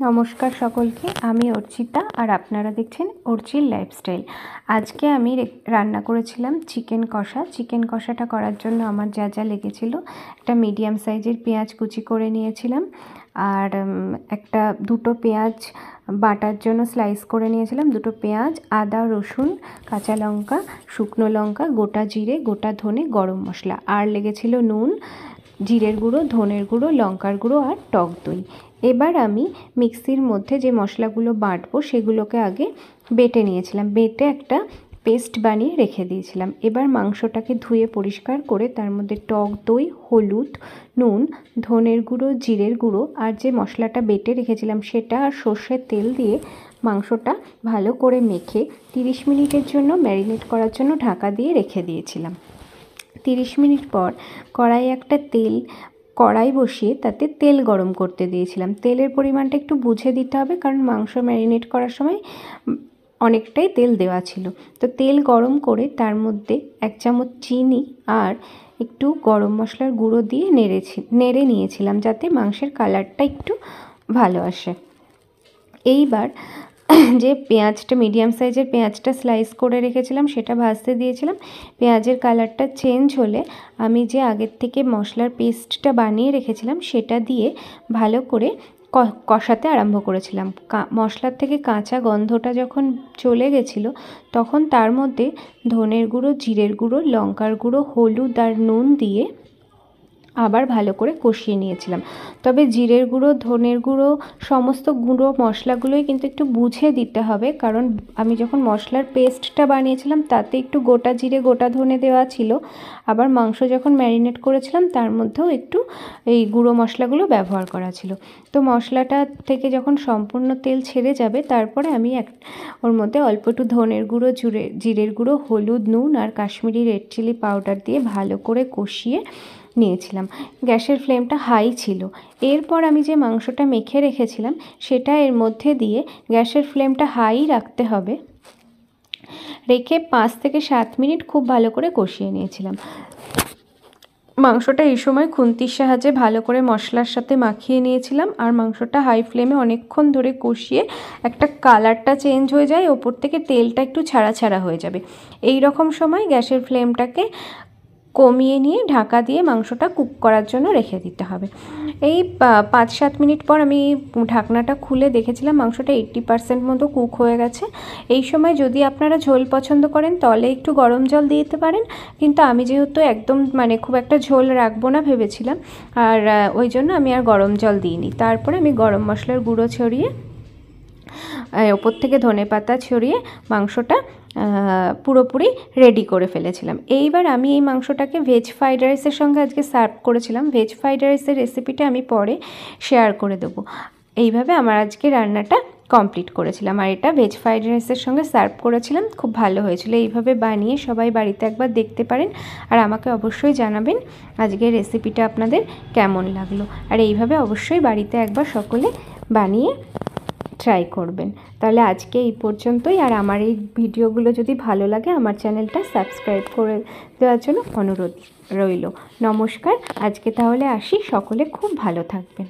নমস্কার সকলকে, আমি অর্চিতা আর আপনারা দেখছেন অর্চির লাইফস্টাইল। আজকে আমি রান্না করেছিলাম চিকেন কষা। চিকেন কষাটা করার জন্য আমার যা যা লেগেছিল, একটা মিডিয়াম সাইজের পেঁয়াজ কুচি করে নিয়েছিলাম, আর দুটো পেঁয়াজ বাটার জন্য স্লাইস করে নিয়েছিলাম, দুটো পেঁয়াজ, আদা রসুন কাঁচা লঙ্কা শুকনো লঙ্কা গোটা জিরে গোটা ধনে গরম মশলা, আর লেগেছিল নুন, জিরের গুঁড়ো ধনের গুঁড়ো লঙ্কার গুঁড়ো আর টক দই। এবার আমি মিক্সির মধ্যে যে মশলাগুলো বাটবো সেগুলোকে আগে বেটে নিয়েছিলাম, বেটে একটা পেস্ট বানিয়ে রেখে দিয়েছিলাম। এবার মাংসটাকে ধুয়ে পরিষ্কার করে তার মধ্যে টক দই, হলুদ, নুন, ধনের গুঁড়ো জিরের গুঁড়ো আর যে মশলাটা বেটে রেখেছিলাম সেটা আর সর্ষের তেল দিয়ে মাংসটা ভালো করে মেখে 30 মিনিটের জন্য ম্যারিনেট করার জন্য ঢাকা দিয়ে রেখে দিয়েছিলাম। 30 মিনিট পর কড়াই বসিয়ে তাতে তেল গরম করতে দিয়েছিলাম। তেলের পরিমাণটা একটু বুঝে দিতে হবে, কারণ মাংস ম্যারিনেট করার সময় অনেকটাই তেল দেওয়া ছিল। তো তেল গরম করে তার মধ্যে 1 চামচ চিনি আর একটু গরম মশলার গুঁড়ো দিয়ে নেড়ে নিয়েছিলাম, যাতে মাংসের কালারটা একটু ভালো আসে। এইবার যে পেঁয়াজটা, মিডিয়াম সাইজের পেঁয়াজটা স্লাইস করে রেখেছিলাম সেটা ভাজতে দিয়েছিলাম। পেঁয়াজের কালারটা চেঞ্জ হলে আমি যে আগের থেকে মশলার পেস্টটা বানিয়ে রেখেছিলাম সেটা দিয়ে ভালো করে কষাতে আরম্ভ করেছিলাম। মশলার থেকে কাঁচা গন্ধটা যখন চলে গেছিলো তখন তার মধ্যে ধনের গুঁড়ো, জিরের গুঁড়ো, লঙ্কার গুঁড়ো, হলুদ আর নুন দিয়ে আবার ভালো করে কষিয়ে নিয়েছিলাম। তবে জিরের গুঁড়ো, ধনের গুঁড়ো, সমস্ত গুঁড়ো মশলাগুলোই কিন্তু একটু বুঝে দিতে হবে, কারণ আমি যখন মশলার পেস্টটা বানিয়েছিলাম তাতে একটু গোটা জিরে গোটা ধনে দেওয়া ছিল, আবার মাংস যখন ম্যারিনেট করেছিলাম তার মধ্যেও একটু এই গুঁড়ো মশলাগুলো ব্যবহার করা ছিল। তো মশলাটা থেকে যখন সম্পূর্ণ তেল ছেড়ে যাবে তারপরে আমি ওর মধ্যে অল্প একটু ধনের গুঁড়ো, জিরের গুঁড়ো, হলুদ, নুন আর কাশ্মীরি রেড চিলি পাউডার দিয়ে ভালো করে কষিয়ে নিয়েছিলাম। গ্যাসের ফ্লেমটা হাই ছিল। এরপর আমি যে মাংসটা মেখে রেখেছিলাম সেটা এর মধ্যে দিয়ে গ্যাসের ফ্লেমটা হাই রাখতে হবে, রেখে 5 থেকে 7 মিনিট খুব ভালো করে কষিয়ে নিয়েছিলাম। মাংসটা এই সময় খুন্তির সাহায্যে ভালো করে মশলার সাথে মাখিয়ে নিয়েছিলাম, আর মাংসটা হাই ফ্লেমে অনেকক্ষণ ধরে কষিয়ে একটা কালারটা চেঞ্জ হয়ে যায়, ওপর থেকে তেলটা একটু ছাড়া ছাড়া হয়ে যাবে। এই রকম সময় গ্যাসের ফ্লেমটাকে কমিয়ে নিয়ে ঢাকা দিয়ে মাংসটা কুক করার জন্য রেখে দিতে হবে। এই 5-7 মিনিট পর আমি ঢাকনাটা খুলে দেখেছিলাম মাংসটা 80% মতো কুক হয়ে গেছে। এই সময় যদি আপনারা ঝোল পছন্দ করেন তাহলে একটু গরম জল দিয়ে দিতে পারেন, কিন্তু আমি যেহেতু একদম খুব একটা ঝোল রাখবো না ভেবেছিলাম, আর ওই জন্য আমি আর গরম জল দিইনি। তারপরে আমি গরম মশলার গুঁড়ো ছড়িয়ে ওপর থেকে ধনেপাতা ছড়িয়ে মাংসটা পুরোপুরি রেডি করে ফেলেছিলাম। এইবার আমি এই মাংসটাকে ভেজ ফ্রাইড রাইসের সঙ্গে আজকে সার্ভ করেছিলাম। ভেজ ফ্রাইড রাইসের রেসিপিটা আমি পরে শেয়ার করে দেবো। এইভাবে আমার আজকে রান্নাটা কমপ্লিট করেছিলাম, আর এটা ভেজ ফ্রাইড রাইসের সঙ্গে সার্ভ করেছিলাম। খুব ভালো হয়েছিল। এইভাবে বানিয়ে সবাই বাড়িতে একবার দেখতে পারেন, আর আমাকে অবশ্যই জানাবেন আজকের রেসিপিটা আপনাদের কেমন লাগলো। আর এইভাবে অবশ্যই বাড়িতে একবার সকলে বানিয়ে ট্রাই করবেন। তাহলে আজকে এই পর্যন্তই, আর আমার এই ভিডিওগুলো যদি ভালো লাগে আমার চ্যানেলটা সাবস্ক্রাইব করে দেওয়ার জন্য অনুরোধ রইল। নমস্কার, আজকে তাহলে আসি। সকলে খুব ভালো থাকবেন।